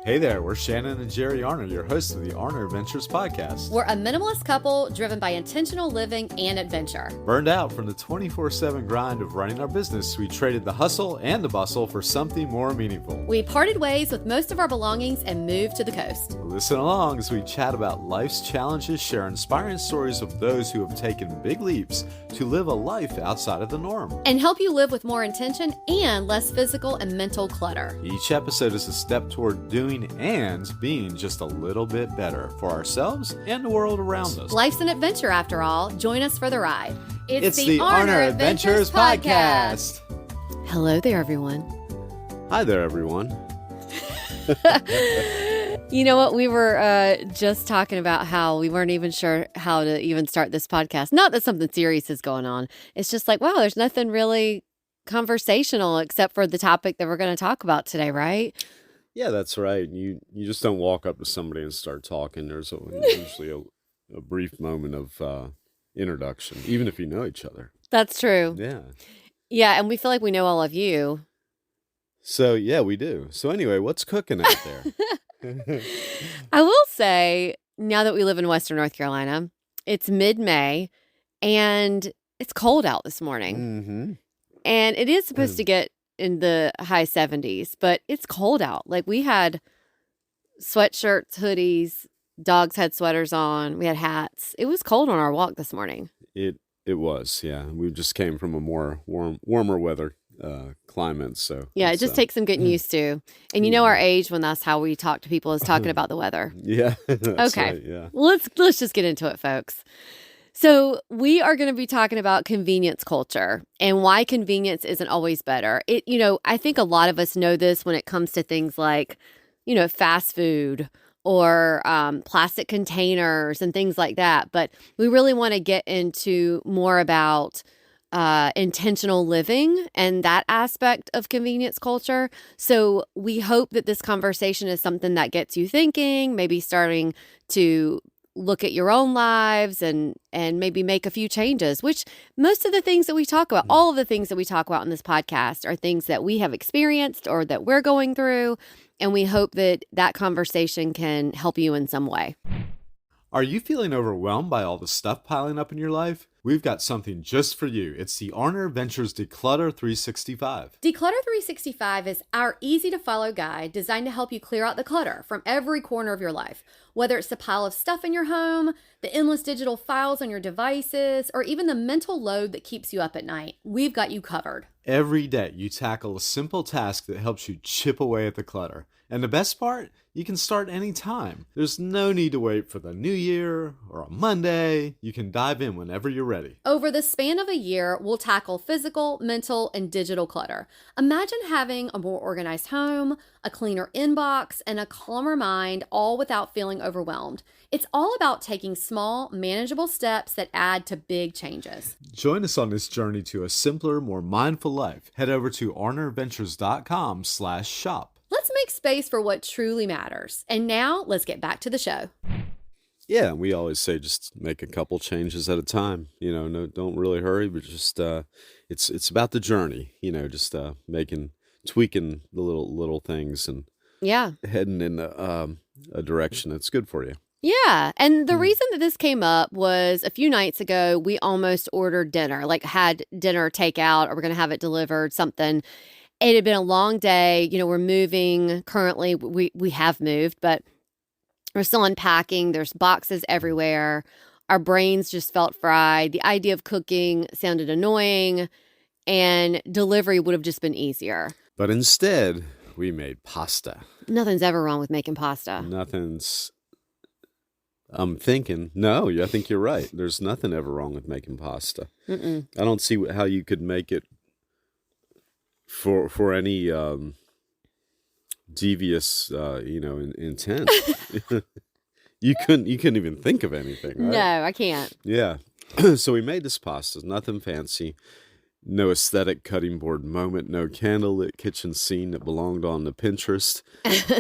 Hey there, we're Shannon and Jerry Arner, your hosts of the Arner Adventures podcast. We're a minimalist couple driven by intentional living and adventure. Burned out from the 24/7 grind of running our business, we traded the hustle and the bustle for something more meaningful. We parted ways with most of our belongings and moved to the coast. Listen along as we chat about life's challenges, share inspiring stories of those who have taken big leaps to live a life outside of the norm, and help you live with more intention and less physical and mental clutter. Each episode is a step toward doing and being just a little bit better for ourselves and the world around us. Life's an adventure after all. Join us for the ride. It's the Arner Adventures podcast. Hello there, everyone. Hi there, everyone. You know what? We were just talking about how we weren't even sure how to even start this podcast. Not that something serious is going on. It's just like, wow, there's nothing really conversational except for the topic that we're going to talk about today, right? Yeah, that's right. You just don't walk up to somebody and start talking. There's usually a brief moment of introduction, even if you know each other. That's true. Yeah. Yeah, and we feel like we know all of you. So, yeah, we do. So anyway, what's cooking out there? I will say, now that we live in Western North Carolina, it's mid-May, and it's cold out this morning. Mm-hmm. And it is supposed to get in the high 70s, but it's cold out. Like, we had sweatshirts, hoodies, dogs had sweaters on, we had hats. It was cold on our walk this morning. It was, yeah. We just came from a more warmer weather climate, so yeah, it just takes some getting used to. And you know our age when that's how we talk to people is talking about the weather. Yeah. Okay. Right, yeah. Well, let's just get into it, folks. So we are going to be talking about convenience culture and why convenience isn't always better. I think a lot of us know this when it comes to things like, fast food or plastic containers and things like that. But we really want to get into more about intentional living and that aspect of convenience culture. So we hope that this conversation is something that gets you thinking, maybe starting to look at your own lives and maybe make a few changes, which most of the things that we talk about, all of the things that we talk about in this podcast are things that we have experienced or that we're going through. And we hope that that conversation can help you in some way. Are you feeling overwhelmed by all the stuff piling up in your life? We've got something just for you. It's the Arner Adventures Declutter 365. Declutter 365 is our easy-to-follow guide designed to help you clear out the clutter from every corner of your life. Whether it's the pile of stuff in your home, the endless digital files on your devices, or even the mental load that keeps you up at night, we've got you covered. Every day, you tackle a simple task that helps you chip away at the clutter. And the best part? You can start anytime. There's no need to wait for the new year or a Monday. You can dive in whenever you're ready. Over the span of a year, we'll tackle physical, mental, and digital clutter. Imagine having a more organized home, a cleaner inbox, and a calmer mind, all without feeling overwhelmed. It's all about taking small, manageable steps that add to big changes. Join us on this journey to a simpler, more mindful life. Head over to arneradventures.com/shop. Let's make space for what truly matters. And now, let's get back to the show. Yeah, we always say just make a couple changes at a time. No, don't really hurry, but just it's about the journey. Just tweaking the little things and heading in a direction that's good for you. Yeah. And the reason that this came up was a few nights ago, we almost ordered dinner, like had dinner takeout or we're going to have it delivered, something. It had been a long day. We're moving currently. We have moved, but we're still unpacking. There's boxes everywhere. Our brains just felt fried. The idea of cooking sounded annoying, and delivery would have just been easier. But instead, we made pasta. Nothing's ever wrong with making pasta. I'm thinking, no, I think you're right. There's nothing ever wrong with making pasta. Mm-mm. I don't see how you could make it for any devious intent. you couldn't even think of anything, right? No, I can't. Yeah. So we made this pasta, nothing fancy, no aesthetic cutting board moment, no candlelit kitchen scene that belonged on the Pinterest.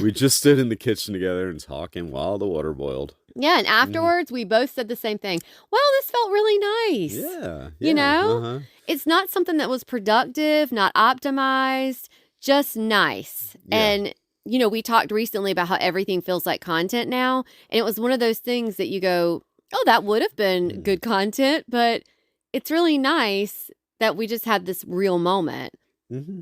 We just stood in the kitchen together and talking while the water boiled. Yeah, and afterwards, we both said the same thing. Well, this felt really nice. Yeah. Uh-huh. It's not something that was productive, not optimized, just nice. Yeah. And we talked recently about how everything feels like content now. And it was one of those things that you go, oh, that would have been good content, but it's really nice that we just had this real moment. hmm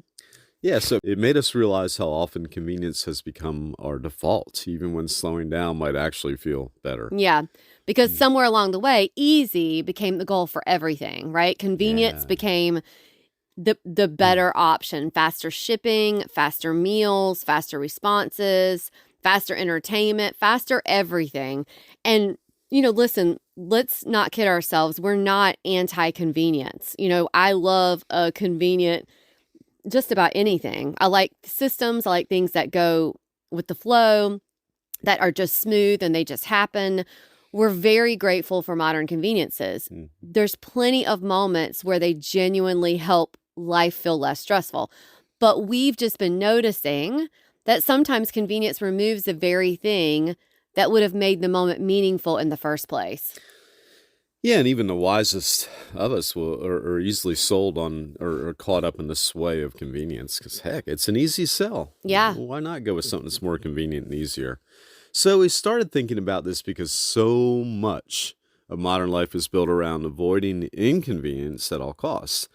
Yeah, so it made us realize how often convenience has become our default, even when slowing down might actually feel better. Yeah, because somewhere along the way, easy became the goal for everything, right? Convenience Yeah. became the better option. Faster shipping, faster meals, faster responses, faster entertainment, faster everything. And, listen, let's not kid ourselves. We're not anti-convenience. I love a convenient just about anything. I like systems. I like things that go with the flow, that are just smooth and they just happen. We're very grateful for modern conveniences. Mm. There's plenty of moments where they genuinely help life feel less stressful. But we've just been noticing that sometimes convenience removes the very thing that would have made the moment meaningful in the first place. Yeah, and even the wisest of us are easily sold on or caught up in the sway of convenience because, heck, it's an easy sell. Yeah. Why not go with something that's more convenient and easier? So we started thinking about this because so much of modern life is built around avoiding inconvenience at all costs.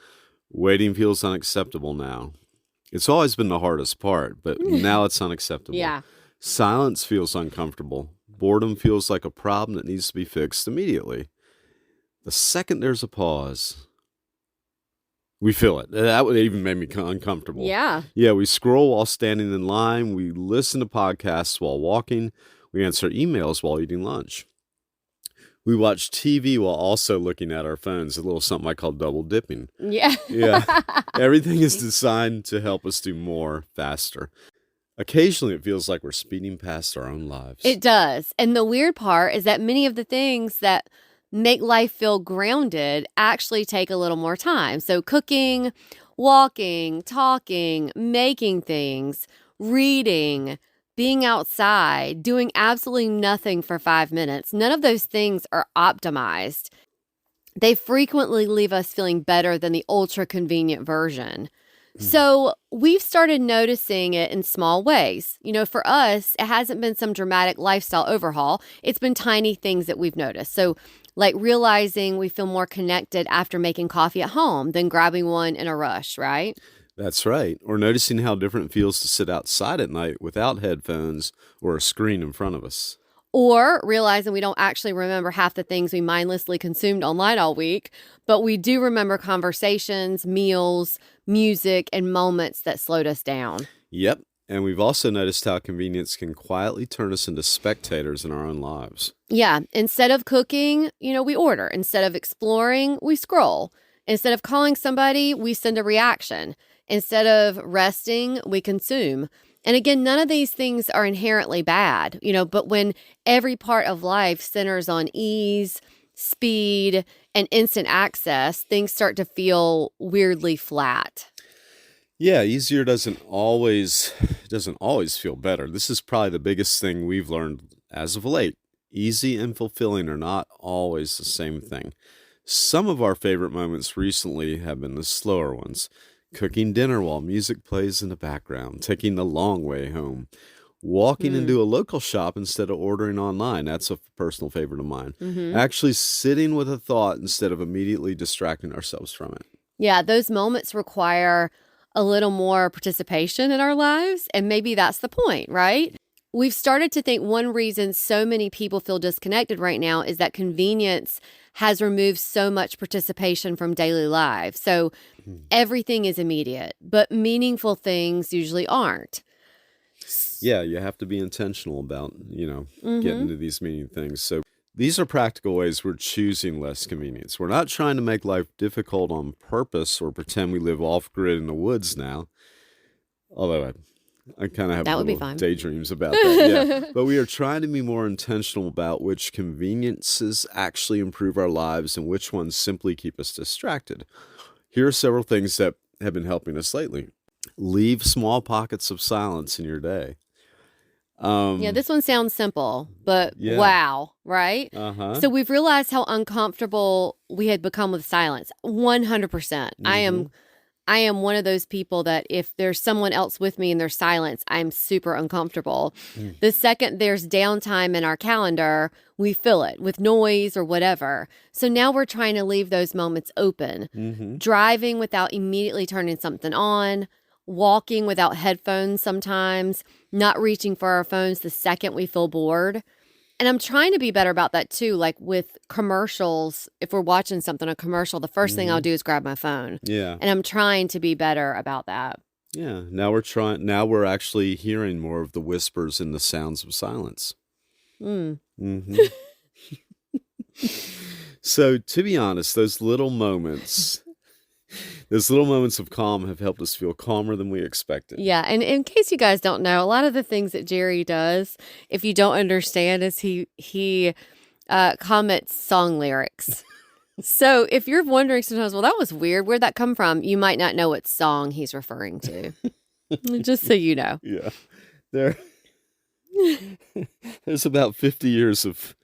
Waiting feels unacceptable now. It's always been the hardest part, but now it's unacceptable. Yeah. Silence feels uncomfortable. Boredom feels like a problem that needs to be fixed immediately. The second there's a pause, we feel it. That would even make me uncomfortable. Yeah. Yeah, we scroll while standing in line. We listen to podcasts while walking. We answer emails while eating lunch. We watch TV while also looking at our phones, a little something I call double dipping. Yeah. Yeah. Everything is designed to help us do more faster. Occasionally, it feels like we're speeding past our own lives. It does. And the weird part is that many of the things that make life feel grounded actually take a little more time. So cooking, walking, talking, making things, reading, being outside, doing absolutely nothing for 5 minutes. None of those things are optimized. They frequently leave us feeling better than the ultra convenient version. So we've started noticing it in small ways. For us, it hasn't been some dramatic lifestyle overhaul. It's been tiny things that we've noticed. So like realizing we feel more connected after making coffee at home than grabbing one in a rush, right? That's right. Or noticing how different it feels to sit outside at night without headphones or a screen in front of us. Or realizing we don't actually remember half the things we mindlessly consumed online all week, but we do remember conversations, meals, music, and moments that slowed us down. Yep. And we've also noticed how convenience can quietly turn us into spectators in our own lives. Yeah. Instead of cooking, we order. Instead of exploring, we scroll. Instead of calling somebody, we send a reaction. Instead of resting, we consume. And again, none of these things are inherently bad, but when every part of life centers on ease, speed, and instant access, things start to feel weirdly flat. Yeah, easier doesn't always feel better. This is probably the biggest thing we've learned as of late. Easy and fulfilling are not always the same thing. Some of our favorite moments recently have been the slower ones. Cooking dinner while music plays in the background, taking the long way home, walking into a local shop instead of ordering online. That's a personal favorite of mine. Actually sitting with a thought instead of immediately distracting ourselves from it. Yeah, those moments require a little more participation in our lives, and maybe that's the point, right? We've started to think one reason so many people feel disconnected right now is that convenience has removed so much participation from daily life. So everything is immediate, but meaningful things usually aren't. Yeah, you have to be intentional about, getting into these meaning things. So these are practical ways we're choosing less convenience. We're not trying to make life difficult on purpose or pretend we live off-grid in the woods now. Although I kind of have That would be little fun. daydreams about that. Yeah. But we are trying to be more intentional about which conveniences actually improve our lives and which ones simply keep us distracted. Here are several things that have been helping us lately. Leave small pockets of silence in your day. Yeah, this one sounds simple, but Yeah. wow, right? Uh-huh. So we've realized how uncomfortable we had become with silence. 100%. I am I am one of those people that if there's someone else with me and there's silence, I'm super uncomfortable. The second there's downtime in our calendar, we fill it with noise or whatever. So now we're trying to leave those moments open. Driving without immediately turning something on, walking without headphones sometimes, not reaching for our phones the second we feel bored. And I'm trying to be better about that too. Like with commercials, if we're watching something, a commercial, the first thing I'll do is grab my phone. Yeah. And I'm trying to be better about that. Yeah. Now we're actually hearing more of the whispers and the sounds of silence. Mm. So to be honest, those little moments of calm have helped us feel calmer than we expected. Yeah. And in case you guys don't know, a lot of the things that Jerry does, if you don't understand, is he comments song lyrics. So if you're wondering sometimes, well, that was weird, where'd that come from? You might not know what song he's referring to. Just so you know. Yeah. There's about 50 years of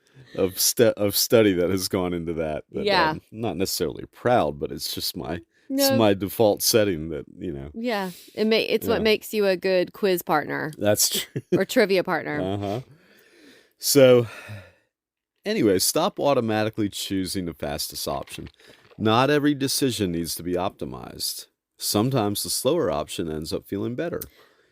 study that has gone into that. Yeah. I'm not necessarily proud, but it's just my No. it's my default setting that, Yeah. It's what Yeah. makes you a good quiz partner That's true. or trivia partner. Uh-huh. So anyway, stop automatically choosing the fastest option. Not every decision needs to be optimized. Sometimes the slower option ends up feeling better.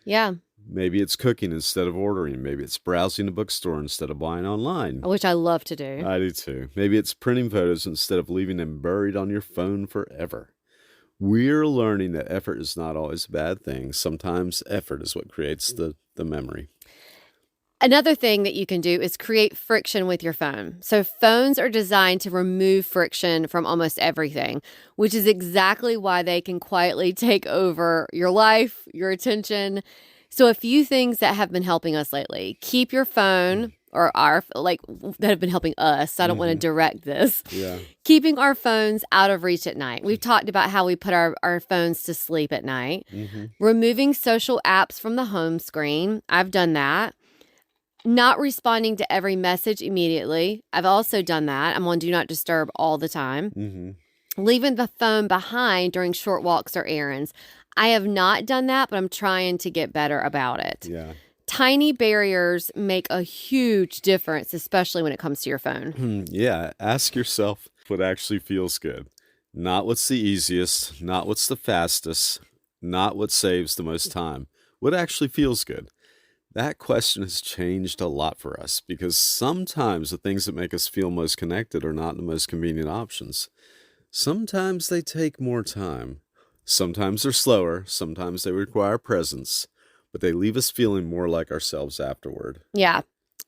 Yeah. Maybe it's cooking instead of ordering. Maybe it's browsing a bookstore instead of buying online. Which I love to do. I do too. Maybe it's printing photos instead of leaving them buried on your phone forever. We're learning that effort is not always a bad thing. Sometimes effort is what creates the memory. Another thing that you can do is create friction with your phone. So phones are designed to remove friction from almost everything, which is exactly why they can quietly take over your life, your attention. So a few things that have been helping us lately: keep your phone that have been helping us. So I don't want to direct this. Yeah. Keeping our phones out of reach at night. We've talked about how we put our phones to sleep at night. Removing social apps from the home screen. I've done that. Not responding to every message immediately. I've also done that. I'm on Do Not Disturb all the time. Leaving the phone behind during short walks or errands. I have not done that, but I'm trying to get better about it. Yeah. Tiny barriers make a huge difference, especially when it comes to your phone. Yeah. Ask yourself what actually feels good. Not what's the easiest, not what's the fastest, not what saves the most time. What actually feels good? That question has changed a lot for us because sometimes the things that make us feel most connected are not the most convenient options. Sometimes they take more time. Sometimes they're slower. Sometimes they require presence, but they leave us feeling more like ourselves afterward. Yeah.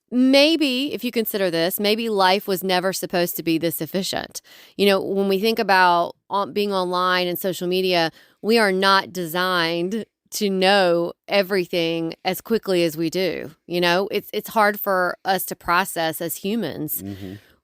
Maybe, if you consider this, maybe life was never supposed to be this efficient. You know, when we think about being online and social media, we are not designed to know everything as quickly as we do. You know, it's hard for us to process as humans.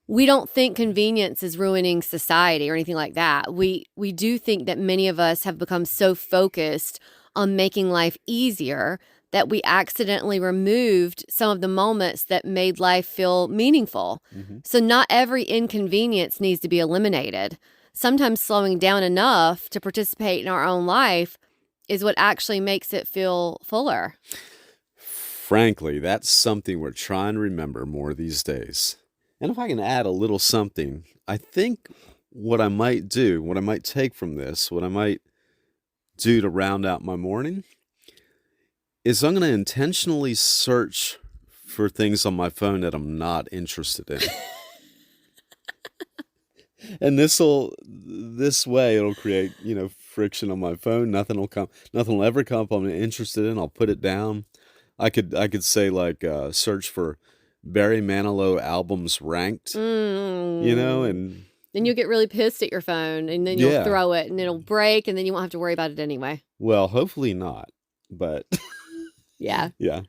We don't think convenience is ruining society or anything like that. We do think that many of us have become so focused on making life easier that we accidentally removed some of the moments that made life feel meaningful. So not every inconvenience needs to be eliminated. Sometimes slowing down enough to participate in our own life is what actually makes it feel fuller. Frankly, that's something we're trying to remember more these days. And if I can add a little something, I think what I might do, what I might take from this, what I might do to round out my morning is I'm going to intentionally search for things on my phone that I'm not interested in. And this way it'll create, friction on my phone. Nothing will ever come up I'm interested in. I'll put it down. I could say search for Barry Manilow albums ranked, and then you'll get really pissed at your phone and then you'll throw it and it'll break and then you won't have to worry about it anyway. Well, hopefully not, but Yeah. yeah.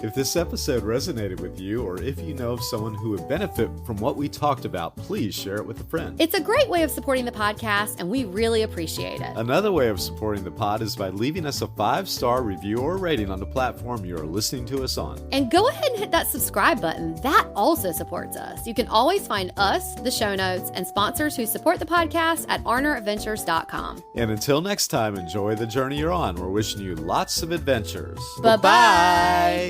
If this episode resonated with you, or if you know of someone who would benefit from what we talked about, please share it with a friend. It's a great way of supporting the podcast, and we really appreciate it. Another way of supporting the pod is by leaving us a 5-star review or rating on the platform you are listening to us on. And go ahead and hit that subscribe button. That also supports us. You can always find us, the show notes, and sponsors who support the podcast at arneradventures.com. And until next time, enjoy the journey you're on. We're wishing you lots of adventures. Bye-bye.